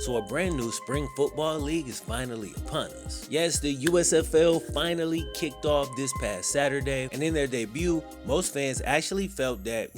So a brand new spring football league is finally upon us. Yes, the USFL finally kicked off this past Saturday, and in their debut, most fans actually felt that,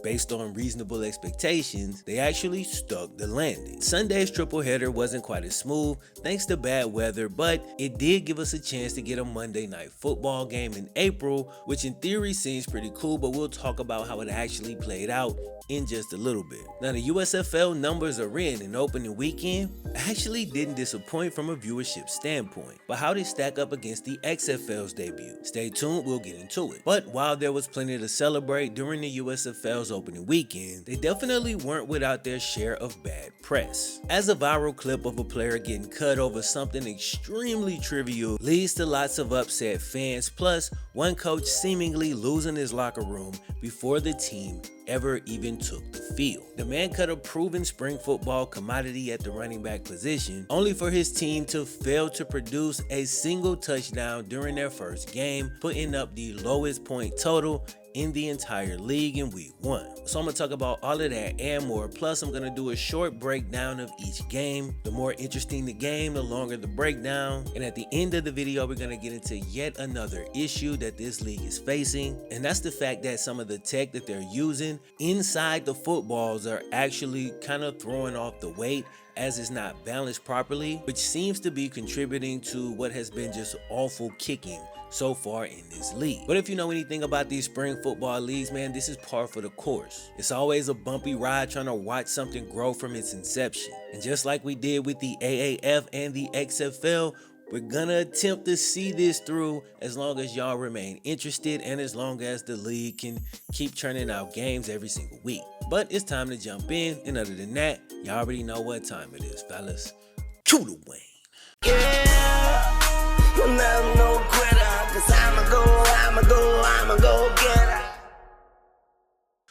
based on reasonable expectations, they actually stuck the landing. Sunday's triple header wasn't quite as smooth thanks to bad weather, but it did give us a chance to get a Monday night football game in April, which in theory seems pretty cool, but we'll talk about how it actually played out in just a little bit. Now the USFL numbers are in, and opening weekend actually didn't disappoint from a viewership standpoint. But how they stack up against the XFL's debut? Stay tuned, we'll get into it. But while there was plenty to celebrate during the USFL's opening weekend, they definitely weren't without their share of bad press. As a viral clip of a player getting cut over something extremely trivial leads to lots of upset fans, plus one coach seemingly losing his locker room before the team ever even took the field. The man cut a proven spring football commodity at the running back position, only for his team to fail to produce a single touchdown during their first game, putting up the lowest point total in the entire league in week 1. So I'm gonna talk about all of that and more, plus I'm gonna do a short breakdown of each game. The more interesting the game, the longer the breakdown, and at the end of the video we're gonna get into yet another issue that this league is facing, and that's the fact that some of the tech that they're using inside the footballs are actually kind of throwing off the weight as it's not balanced properly, which seems to be contributing to what has been just awful kicking so far in this league. But if you know anything about these spring football leagues, man, this is par for the course. It's always a bumpy ride trying to watch something grow from its inception. And just like we did with the AAF and the XFL, we're gonna attempt to see this through as long as y'all remain interested and as long as the league can keep churning out games every single week. But it's time to jump in, and other than that, y'all already know what time it is, fellas. Cue the Wayne. Yeah, you'll never know quitter, 'cause I'ma go get her.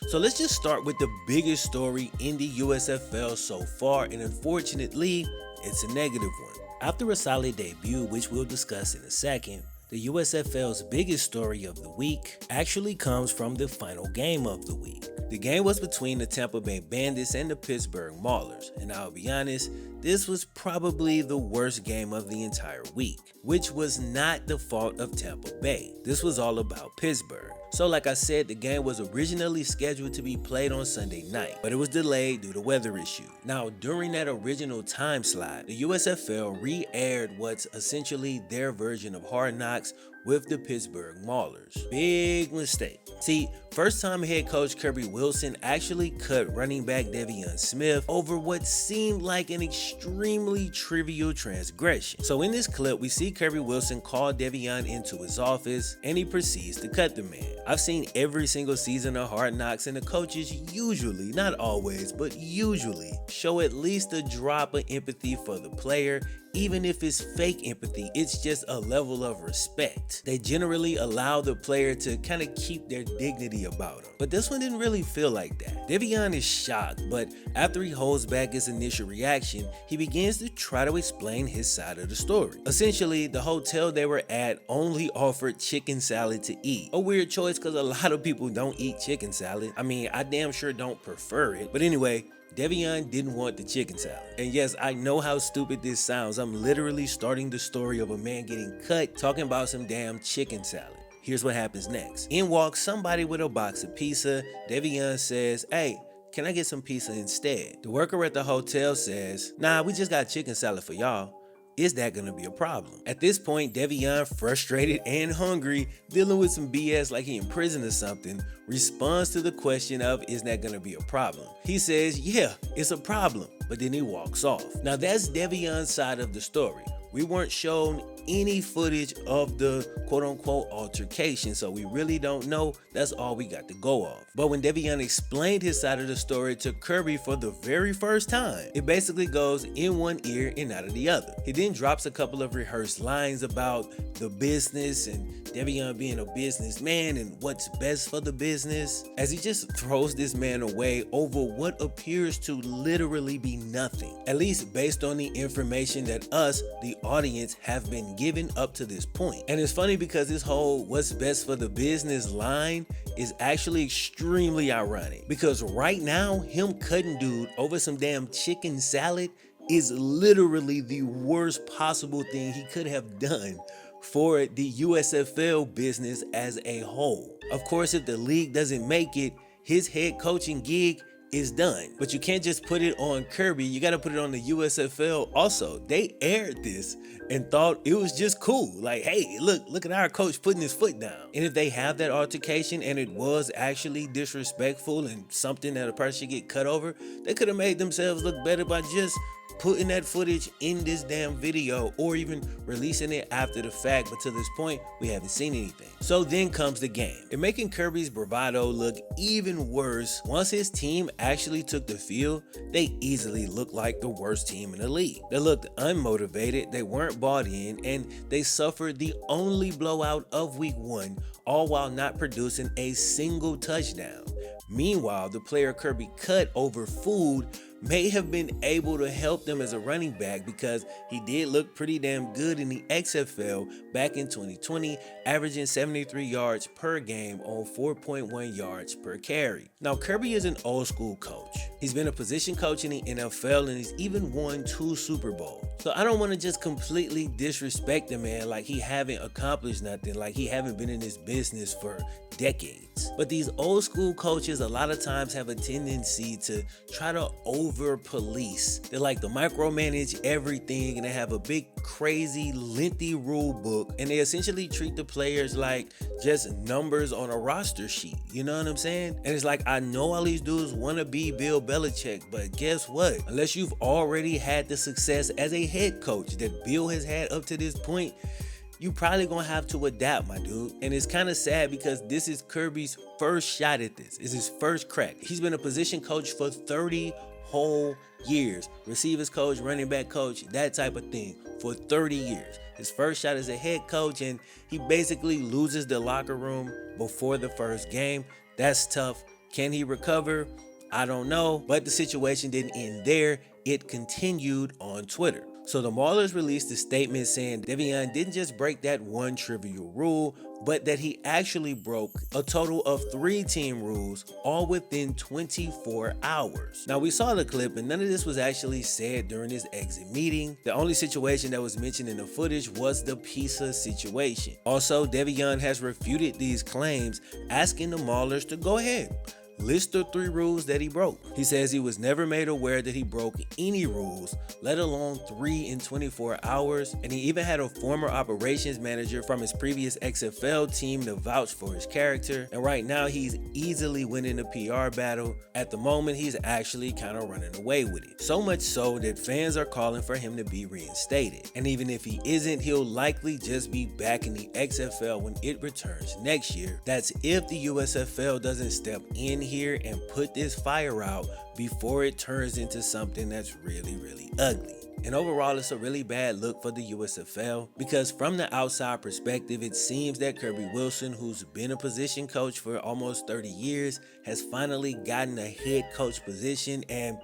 So let's just start with the biggest story in the USFL so far, and unfortunately, it's a negative one. After a solid debut, which we'll discuss in a second, the USFL's biggest story of the week actually comes from the final game of the week. The game was between the Tampa Bay Bandits and the Pittsburgh Maulers, and I'll be honest, this was probably the worst game of the entire week, which was not the fault of Tampa Bay. This was all about Pittsburgh. So like I said, the game was originally scheduled to be played on Sunday night, but it was delayed due to weather issues. Now, during that original time slot, the USFL re-aired what's essentially their version of Hard Knocks with the Pittsburgh Maulers. Big mistake. See, first-time head coach Kirby Wilson actually cut running back Devion Smith over what seemed like an extremely trivial transgression. So in this clip, we see Kirby Wilson call Devion into his office, and he proceeds to cut the man. I've seen every single season of Hard Knocks, and the coaches usually, not always, but usually, show at least a drop of empathy for the player. Even if it's fake empathy, it's just a level of respect. They generally allow the player to kind of keep their dignity about them. But this one didn't really feel like that. Devion is shocked, but after he holds back his initial reaction, he begins to try to explain his side of the story. Essentially, the hotel they were at only offered chicken salad to eat. A weird choice because a lot of people don't eat chicken salad. I mean, I damn sure don't prefer it. But anyway, Devion didn't want the chicken salad. And yes, I know how stupid this sounds. I'm literally starting the story of a man getting cut talking about some damn chicken salad. Here's what happens next. In walks somebody with a box of pizza. Devion says, "Hey, can I get some pizza instead?" The worker at the hotel says, "Nah, we just got chicken salad for y'all. Is that gonna be a problem?" At this point, Devion, frustrated and hungry, dealing with some BS like he in prison or something, responds to the question of, is that gonna be a problem? He says, yeah, it's a problem, but then he walks off. Now that's Devion's side of the story. We weren't shown any footage of the quote-unquote altercation, so we really don't know. That's all we got to go off. But when Devion explained his side of the story to Kirby for the very first time, it basically goes in one ear and out of the other. He then drops a couple of rehearsed lines about the business and Devion being a businessman and what's best for the business, as he just throws this man away over what appears to literally be nothing, at least based on the information that us, the audience, have been given up to this point. And it's funny because this whole what's best for the business line is actually extremely ironic, because right now him cutting dude over some damn chicken salad is literally the worst possible thing he could have done for the USFL business as a whole. Of course, if the league doesn't make it, his head coaching gig is done. But you can't just put it on Kirby, you gotta put it on the USFL also. They aired this and thought it was just cool. Like, hey, look at our coach putting his foot down. And if they have that altercation and it was actually disrespectful and something that a person should get cut over, they could have made themselves look better by just putting that footage in this damn video or even releasing it after the fact, but to this point, we haven't seen anything. So then comes the game. And making Kirby's bravado look even worse, once his team actually took the field, they easily looked like the worst team in the league. They looked unmotivated, they weren't bought in, and they suffered the only blowout of week 1, all while not producing a single touchdown. Meanwhile, the player Kirby cut over food may have been able to help them as a running back because he did look pretty damn good in the XFL back in 2020, averaging 73 yards per game on 4.1 yards per carry. Now, Kirby is an old school coach. He's been a position coach in the NFL and he's even won 2 Super Bowls. So I don't want to just completely disrespect the man like he haven't accomplished nothing, like he haven't been in this business for decades. But these old school coaches a lot of times have a tendency to try to over police. They like to micromanage everything and they have a big crazy lengthy rule book and they essentially treat the players like just numbers on a roster sheet. You know what I'm saying? And it's like, I know all these dudes want to be Bill Belichick, but guess what? Unless you've already had the success as a head coach that Bill has had up to this point, you probably gonna have to adapt, my dude. And it's kind of sad because this is Kirby's first shot at this. It's his first crack. He's been a position coach for 30 whole years. Receivers coach, running back coach, that type of thing for 30 years. His first shot as a head coach and he basically loses the locker room before the first game. That's tough. Can he recover? I don't know, but the situation didn't end there. It continued on Twitter. So the Maulers released a statement saying Devion didn't just break that one trivial rule, but that he actually broke a total of 3 team rules, all within 24 hours. Now we saw the clip and none of this was actually said during his exit meeting. The only situation that was mentioned in the footage was the pizza situation. Also, Devion has refuted these claims, asking the Maulers to go ahead, list the 3 rules that he broke. He says he was never made aware that he broke any rules, let alone 3 in 24 hours, and he even had a former operations manager from his previous XFL team to vouch for his character, and right now he's easily winning the PR battle. At the moment, he's actually kind of running away with it. So much so that fans are calling for him to be reinstated, and even if he isn't, he'll likely just be back in the XFL when it returns next year. That's if the USFL doesn't step in here and put this fire out before it turns into something that's really, really ugly. And overall, it's a really bad look for the USFL because from the outside perspective, it seems that Kirby Wilson, who's been a position coach for almost 30 years, has finally gotten a head coach position and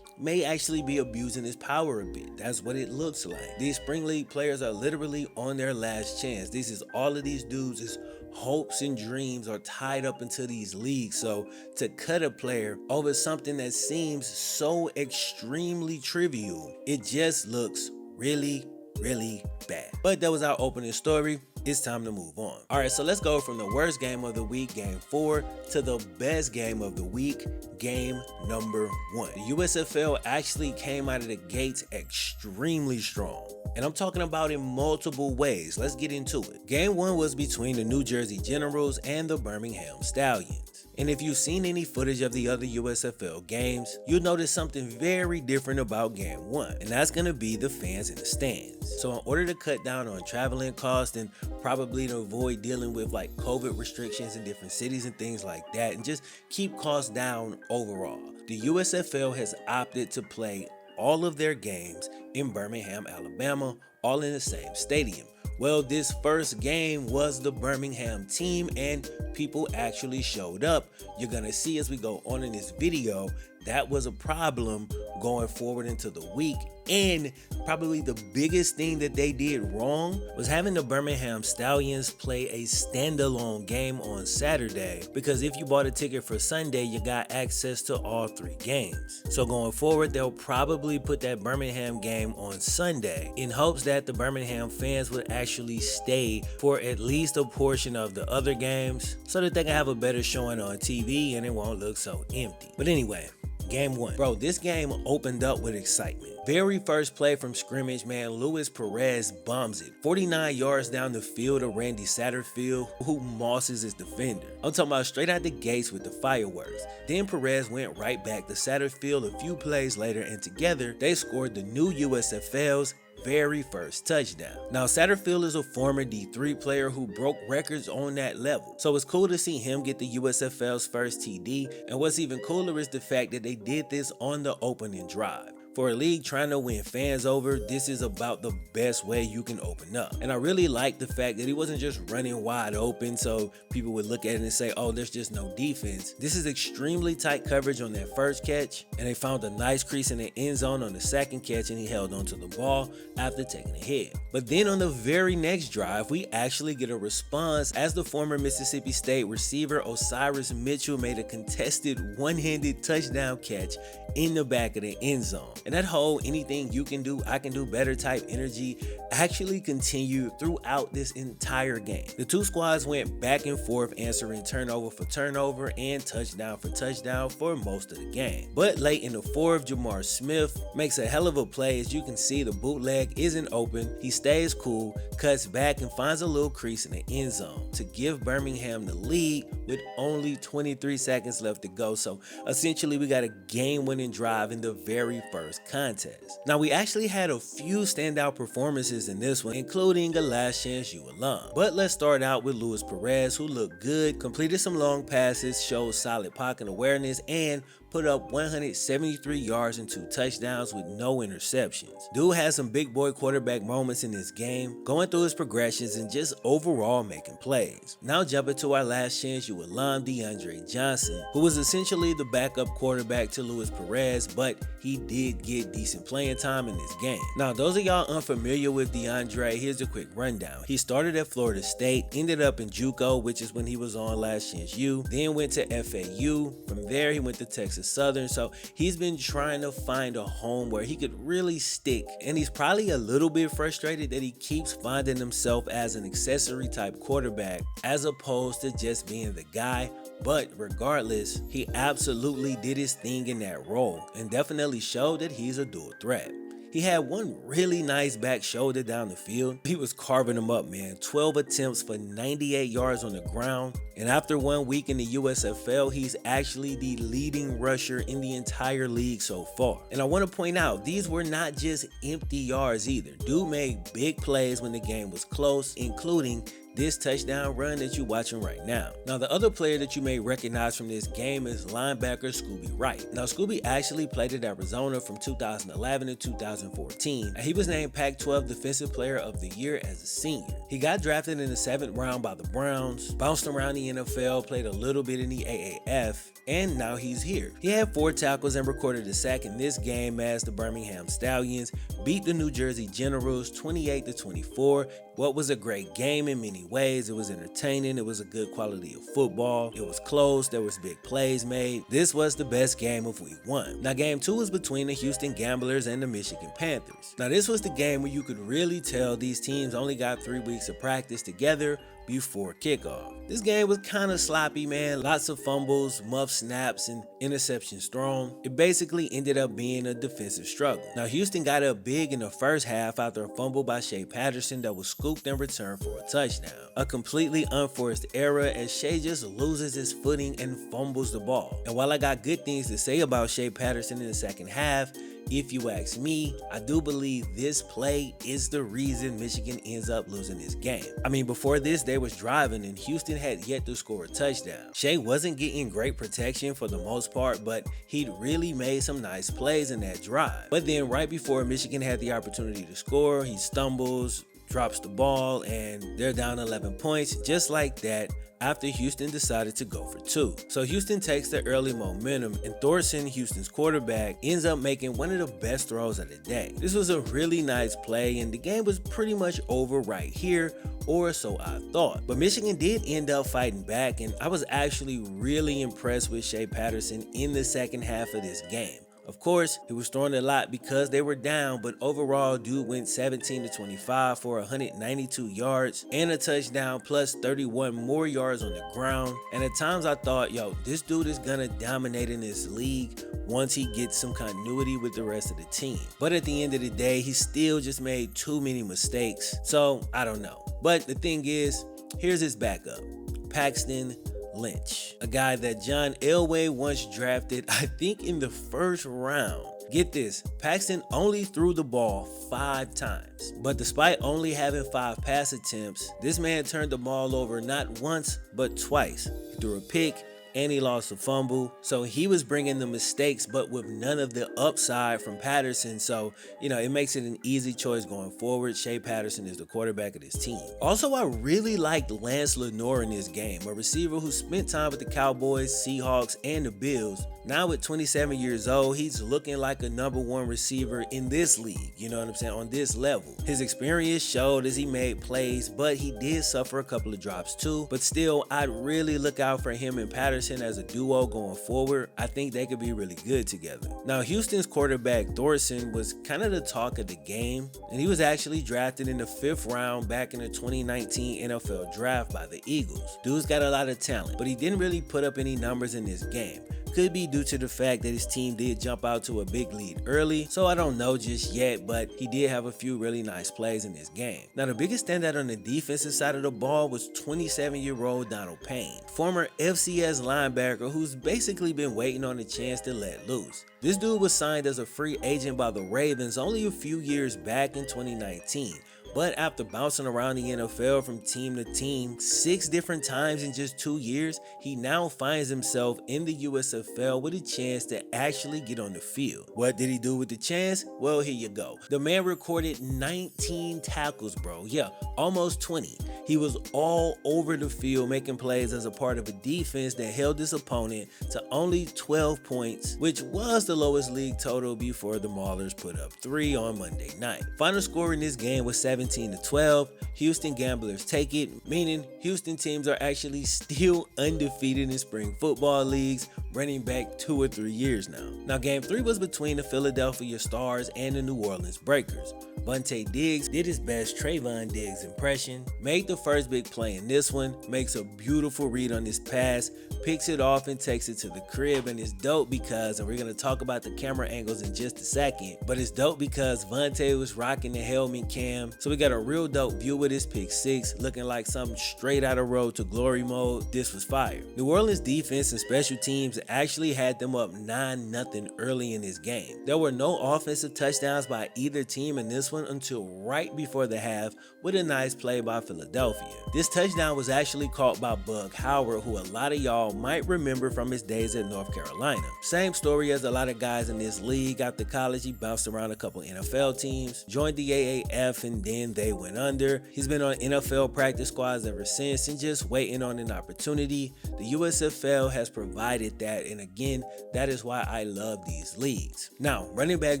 may actually be abusing his power a bit. That's what it looks like. These spring league players are literally on their last chance. This is all of these dudes' hopes and dreams are tied up into these leagues. So to cut a player over something that seems so extremely trivial, it just looks really, really bad. But that was our opening story. It's time to move on. All right, so let's go from the worst game of the week, game 4, to the best game of the week, game number 1. The USFL actually came out of the gates extremely strong, and I'm talking about in multiple ways. Let's get into it. Game 1 was between the New Jersey Generals and the Birmingham Stallions. And if you've seen any footage of the other USFL games, you'll notice something very different about game 1, and that's going to be the fans in the stands. So in order to cut down on traveling costs and probably to avoid dealing with like COVID restrictions in different cities and things like that, and just keep costs down overall, the USFL has opted to play all of their games in Birmingham, Alabama, all in the same stadium. Well, this first game was the Birmingham team and people actually showed up. You're gonna see as we go on in this video, that was a problem going forward into the week. And probably the biggest thing that they did wrong was having the Birmingham Stallions play a standalone game on Saturday, because if you bought a ticket for Sunday, you got access to all 3 games. So going forward, they'll probably put that Birmingham game on Sunday in hopes that the Birmingham fans would actually stay for at least a portion of the other games so that they can have a better showing on TV and it won't look so empty. But anyway, Game 1. Bro, this game opened up with excitement. Very first play from scrimmage, man, Luis Perez bombs it 49 yards down the field to Randy Satterfield, who mosses his defender. I'm talking about straight out the gates with the fireworks. Then Perez went right back to Satterfield a few plays later, and together they scored the new USFL's very first touchdown. Now, Satterfield is a former D3 player who broke records on that level, so it's cool to see him get the USFL's first TD, and what's even cooler is the fact that they did this on the opening drive. For a league trying to win fans over, this is about the best way you can open up. And I really like the fact that he wasn't just running wide open so people would look at it and say, oh, there's just no defense. This is extremely tight coverage on that first catch, and they found a nice crease in the end zone on the second catch, and he held onto the ball after taking a hit. But then on the very next drive, we actually get a response as the former Mississippi State receiver Osiris Mitchell made a contested one-handed touchdown catch in the back of the end zone. And that whole anything you can do, I can do better type energy actually continued throughout this entire game. The two squads went back and forth answering turnover for turnover and touchdown for touchdown for most of the game. But late in the fourth, Jamar Smith makes a hell of a play. As you can see, the bootleg isn't open. He stays cool, cuts back, and finds a little crease in the end zone to give Birmingham the lead with only 23 seconds left to go. So essentially, we got a game-winning drive in the very first contest. Now, we actually had a few standout performances in this one, including a Last Chance U alum. But let's start out with Luis Perez, who looked good, completed some long passes, showed solid pocket awareness, and put up 173 yards and 2 touchdowns with no interceptions. Dude has some big boy quarterback moments in this game, going through his progressions and just overall making plays. Now jumping to our Last Chance U alum, DeAndre Johnson, who was essentially the backup quarterback to Luis Perez, but he did get decent playing time in this game. Now, those of y'all unfamiliar with DeAndre, here's a quick rundown. He started at Florida State, ended up in JUCO, which is when he was on Last Chance U, then went to FAU. From there, he went to Texas Southern, so he's been trying to find a home where he could really stick, and he's probably a little bit frustrated that he keeps finding himself as an accessory type quarterback as opposed to just being the guy. But regardless, he absolutely did his thing in that role and definitely showed that he's a dual threat. He had one really nice back shoulder down the field. He was carving them up, man. 12 attempts for 98 yards on the ground. And after 1 week in the USFL, he's actually the leading rusher in the entire league so far. And I want to point out, these were not just empty yards either. Dude made big plays when the game was close, including this touchdown run that you're watching right now. Now, the other player that you may recognize from this game is linebacker Scooby Wright. Now, Scooby actually played at Arizona from 2011 to 2014, and he was named Pac-12 Defensive Player of the Year as a senior. He got drafted in the 7th round by the Browns, bounced around the NFL, played a little bit in the AAF, and now he's here. He had 4 tackles and recorded a sack in this game as the Birmingham Stallions beat the New Jersey Generals 28-24. What was a great game in many ways. It was entertaining. It was a good quality of football. It was close. There was big plays made. This was the best game of week 1. Now, game 2 was between the Houston Gamblers and the Michigan Panthers. Now, this was the game where you could really tell these teams only got 3 weeks of practice together before kickoff. This game was kind of sloppy, man. Lots of fumbles, muff snaps, and interceptions thrown. It basically ended up being a defensive struggle. Now, Houston got up big in the first half after a fumble by Shea Patterson that was scooped and returned for a touchdown. A completely unforced error as Shea just loses his footing and fumbles the ball. And while I got good things to say about Shea Patterson in the second half, if you ask me, I do believe this play is the reason Michigan ends up losing this game. I mean, before this, they was driving and Houston had yet to score a touchdown. Shea wasn't getting great protection for the most part, but he'd really made some nice plays in that drive. But then right before Michigan had the opportunity to score, he stumbles, drops the ball, and they're down 11 points just like that after Houston decided to go for 2. So Houston takes the early momentum, and Thorson, Houston's quarterback, ends up making one of the best throws of the day. This was a really nice play, and the game was pretty much over right here, or so I thought. But Michigan did end up fighting back, and I was actually really impressed with Shea Patterson in the second half of this game. Of course, he was throwing a lot because they were down, but overall, dude went 17-25 for 192 yards and a touchdown, plus 31 more yards on the ground. And at times I thought, yo, this dude is gonna dominate in this league once he gets some continuity with the rest of the team. But at the end of the day, he still just made too many mistakes. So I don't know. But the thing is, here's his backup, Paxton Lynch, a guy that John Elway once drafted, I think in the first round. Get this, Paxton only threw the ball 5 times, but despite only having 5 pass attempts, this man turned the ball over not once, but twice. He threw a pick, and he lost a fumble. So he was bringing the mistakes, but with none of the upside from Patterson. So, it makes it an easy choice going forward. Shea Patterson is the quarterback of this team. Also, I really liked Lance Lenore in this game, a receiver who spent time with the Cowboys, Seahawks, and the Bills. Now at 27 years old, he's looking like a #1 receiver in this league, you know what I'm saying, on this level. His experience showed as he made plays, but he did suffer a couple of drops too. But still, I'd really look out for him and Patterson as a duo going forward. I think they could be really good together. Now, Houston's quarterback Thorson was kind of the talk of the game, and he was actually drafted in the 5th round back in the 2019 NFL draft by the Eagles. Dude's got a lot of talent, but he didn't really put up any numbers in this game. Could be due to the fact that his team did jump out to a big lead early, so I don't know just yet, but he did have a few really nice plays in this game. Now, the biggest standout on the defensive side of the ball was 27-year-old Donald Payne, former FCS linebacker who's basically been waiting on a chance to let loose. This dude was signed as a free agent by the Ravens only a few years back in 2019. But after bouncing around the NFL from team to team 6 different times in just 2 years, he now finds himself in the USFL with a chance to actually get on the field. What did he do with the chance? Well, here you go. The man recorded 19 tackles, bro. Yeah, almost 20. He was all over the field making plays as a part of a defense that held his opponent to only 12 points, which was the lowest league total before the Maulers put up 3 on Monday night. Final score in this game was 17-12. Houston Gamblers take it, meaning Houston teams are actually still undefeated in spring football leagues, running back 2 or 3 years now. Now, game 3 was between the Philadelphia Stars and the New Orleans Breakers. Vontae Diggs did his best Trayvon Diggs impression, made the first big play in this one, makes a beautiful read on this pass, picks it off and takes it to the crib, and it's dope because, and we're going to talk about the camera angles in just a second, but it's dope because Vontae was rocking the helmet cam, so we got a real dope view with his pick 6, looking like something straight out of Road to Glory mode. This was fire. New Orleans defense and special teams actually had them up 9-0 early in this game. There were no offensive touchdowns by either team in this one until right before the half with a nice play by Philadelphia. This touchdown was actually caught by Bug Howard, who a lot of y'all might remember from his days at North Carolina. Same story as a lot of guys in this league. After college, he bounced around a couple NFL teams, joined the AAF, and then they went under. He's been on NFL practice squads ever since and just waiting on an opportunity. The USFL has provided that, and again, that is why I love these leagues. Now, running back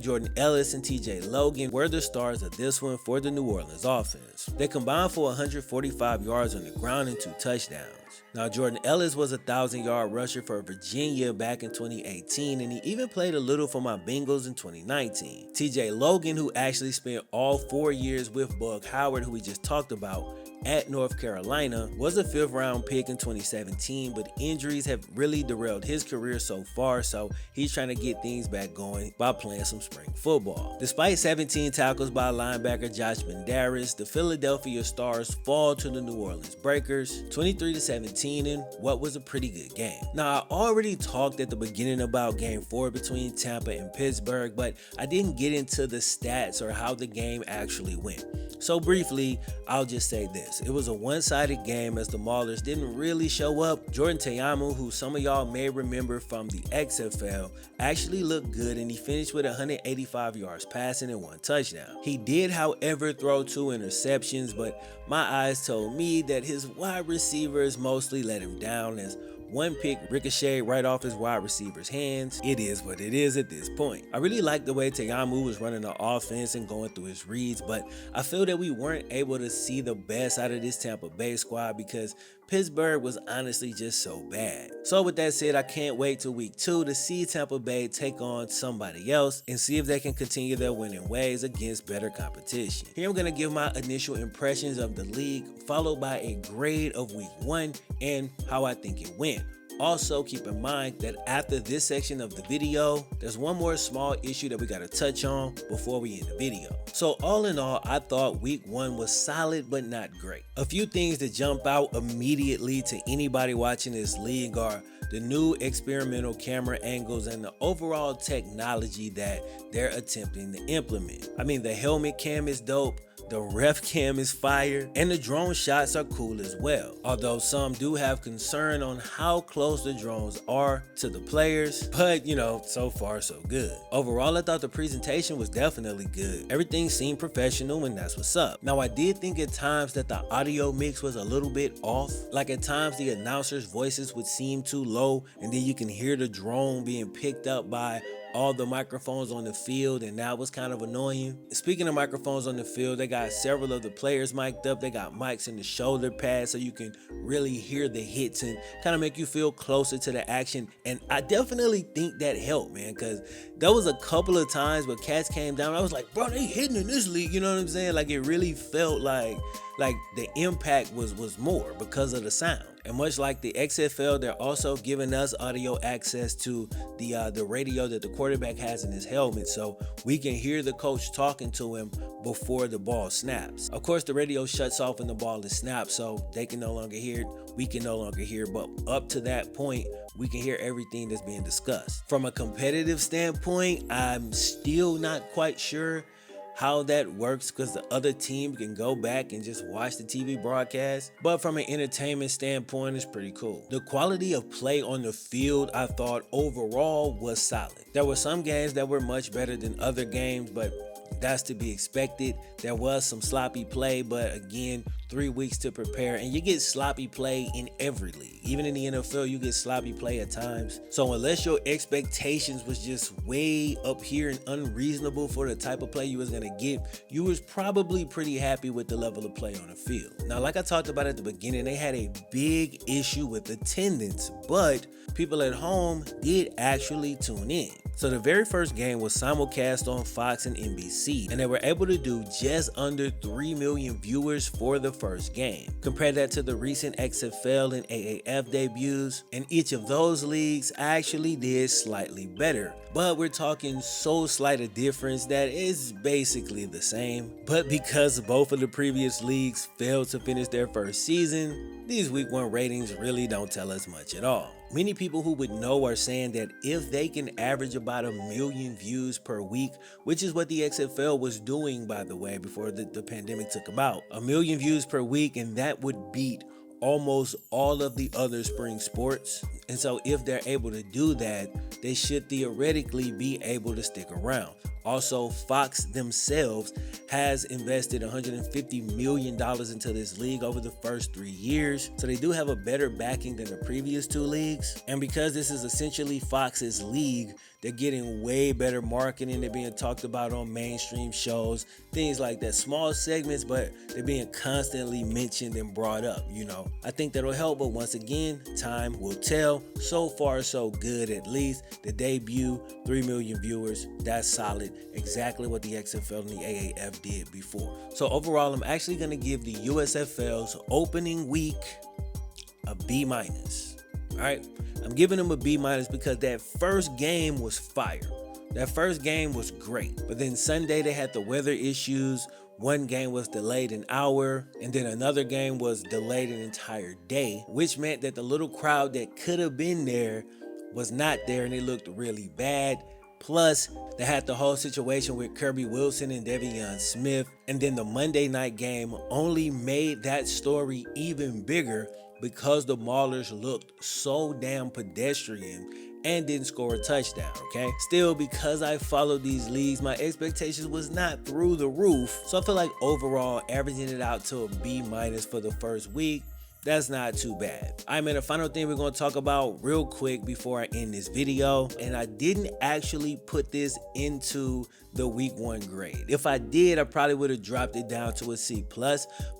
Jordan Ellis and TJ Logan were the stars of this one for the New Orleans offense. They combined for 145 yards on the ground and 2 touchdowns. Now, Jordan Ellis was a 1,000-yard rusher for Virginia back in 2018, and he even played a little for my Bengals in 2019. TJ Logan, who actually spent all 4 years with Bug Howard, who we just talked about, at North Carolina, was a 5th round pick in 2017, but injuries have really derailed his career so far, so he's trying to get things back going by playing some spring football. Despite 17 tackles by linebacker Josh Mendaris, the Philadelphia Stars fall to the New Orleans Breakers 23-17 in what was a pretty good game. Now, I already talked at the beginning about game 4 between Tampa and Pittsburgh, but I didn't get into the stats or how the game actually went. So briefly, I'll just say this. It was a one-sided game as the Maulers didn't really show up. Jordan Teyamu, who some of y'all may remember from the XFL, actually looked good and he finished with 185 yards passing and 1 touchdown. He did, however, throw 2 interceptions, but my eyes told me that his wide receivers mostly let him down as 1 pick ricocheted right off his wide receiver's hands. It is what it is at this point. I really like the way Teyamu was running the offense and going through his reads, but I feel that we weren't able to see the best out of this Tampa Bay squad because Pittsburgh was honestly just so bad. So with that said, I can't wait till week 2 to see Tampa Bay take on somebody else and see if they can continue their winning ways against better competition. Here I'm going to give my initial impressions of the league, followed by a grade of week 1 and how I think it went. Also, keep in mind that after this section of the video, there's one more small issue that we gotta touch on before we end the video. So all in all, I thought week 1 was solid but not great. A few things that jump out immediately to anybody watching this league are the new experimental camera angles and the overall technology that they're attempting to implement. I mean, the helmet cam is dope, the ref cam is fire, and the drone shots are cool as well. Although some do have concern on how close the drones are to the players, but you know, so far so good. Overall, I thought the presentation was definitely good. Everything seemed professional and that's what's up. Now, I did think at times that the audio mix was a little bit off. Like at times the announcers' voices would seem too low and then you can hear the drone being picked up by all the microphones on the field, and that was kind of annoying. Speaking of microphones on the field, they got several of the players mic'd up. They got mics in the shoulder pads so you can really hear the hits and kind of make you feel closer to the action. And I definitely think that helped, man, because there was a couple of times where cats came down. I was like, bro, they hitting in this league, you know what I'm saying? Like, it really felt like the impact was more because of the sound. And much like the XFL, they're also giving us audio access to the radio that the quarterback has in his helmet, so we can hear the coach talking to him before the ball snaps. Of course, the radio shuts off when the ball is snapped, so they can no longer hear it, we can no longer hear, but up to that point, we can hear everything that's being discussed. From a competitive standpoint, I'm still not quite sure how that works because the other team can go back and just watch the TV broadcast, but from an entertainment standpoint, it's pretty cool. The quality of play on the field, I thought overall was solid. There were some games that were much better than other games, but that's to be expected. There was some sloppy play, but again, 3 weeks to prepare, and you get sloppy play in every league. Even in the NFL, you get sloppy play at times. So unless your expectations was just way up here and unreasonable for the type of play you was gonna get, you was probably pretty happy with the level of play on the field. Now, like I talked about at the beginning, they had a big issue with attendance, but people at home did actually tune in. So the very first game was simulcast on Fox and NBC, and they were able to do just under 3 million viewers for the first game. Compare that to the recent XFL and AAF debuts, and each of those leagues actually did slightly better. But we're talking so slight a difference that it's basically the same. But because both of the previous leagues failed to finish their first season, these week 1 ratings really don't tell us much at all. Many people who would know are saying that if they can average about 1 million views per week, which is what the XFL was doing, by the way, before the pandemic took about, 1 million views per week, and that would beat almost all of the other spring sports. And so if they're able to do that, they should theoretically be able to stick around. Also, Fox themselves has invested $150 million into this league over the first 3 years. So they do have a better backing than the previous 2 leagues. And because this is essentially Fox's league, they're getting way better marketing. They're being talked about on mainstream shows, things like that. Small segments, but they're being constantly mentioned and brought up, you know. I think that'll help, but once again, time will tell. So far, so good, at least. The debut, 3 million viewers, that's solid. Exactly what the XFL and the AAF did before. So overall, I'm actually going to give the USFL's opening week a B-. All right, I'm giving them a B- because that first game was fire. That first game was great. But then Sunday they had the weather issues. One game was delayed an hour, and then another game was delayed an entire day, which meant that the little crowd that could have been there was not there, and it looked really bad. Plus, they had the whole situation with Kirby Wilson and Devion Smith, and then the Monday night game only made that story even bigger because the Maulers looked so damn pedestrian and didn't score a touchdown, okay? Still, because I followed these leagues, my expectations was not through the roof, so I feel like overall, averaging it out to a B- for the first week, that's not too bad. All right, man, the final thing we're gonna talk about real quick before I end this video, and I didn't actually put this into the week 1 grade. If I did, I probably would have dropped it down to a C+,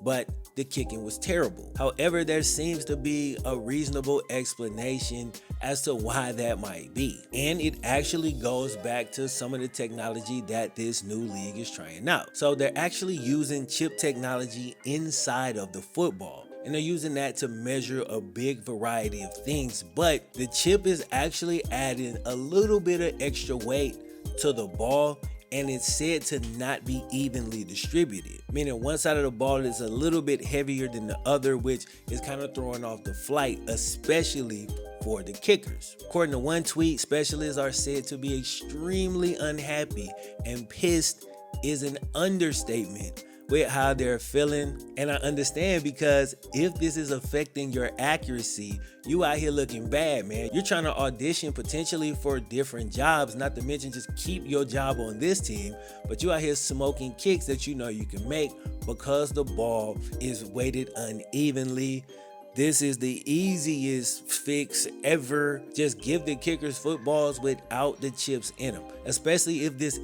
but the kicking was terrible. However, there seems to be a reasonable explanation as to why that might be. And it actually goes back to some of the technology that this new league is trying out. So they're actually using chip technology inside of the football, and they're using that to measure a big variety of things, but the chip is actually adding a little bit of extra weight to the ball, and it's said to not be evenly distributed, meaning one side of the ball is a little bit heavier than the other, which is kind of throwing off the flight, especially for the kickers. According to one tweet, specialists are said to be extremely unhappy, and pissed is an understatement with how they're feeling. And I understand, because if this is affecting your accuracy, you out here looking bad, man. You're trying to audition potentially for different jobs, not to mention just keep your job on this team, but you out here smoking kicks that you know you can make because the ball is weighted unevenly. This is the easiest fix ever. Just give the kickers footballs without the chips in them, especially if this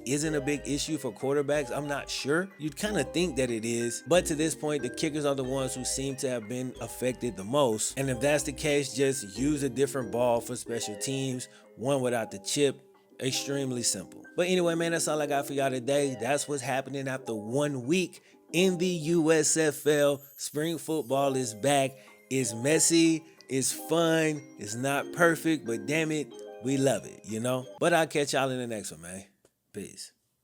isn't a big issue for quarterbacks. I'm not sure. You'd kind of think that it is, but to this point, the kickers are the ones who seem to have been affected the most. And if that's the case, just use a different ball for special teams, one without the chip. Extremely simple. But anyway, man, that's all I got for y'all today. That's what's happening after 1 week in the USFL. Spring football is back. It's messy, it's fun, it's not perfect, but damn it, we love it, you know? But I'll catch y'all in the next one, man. Peace.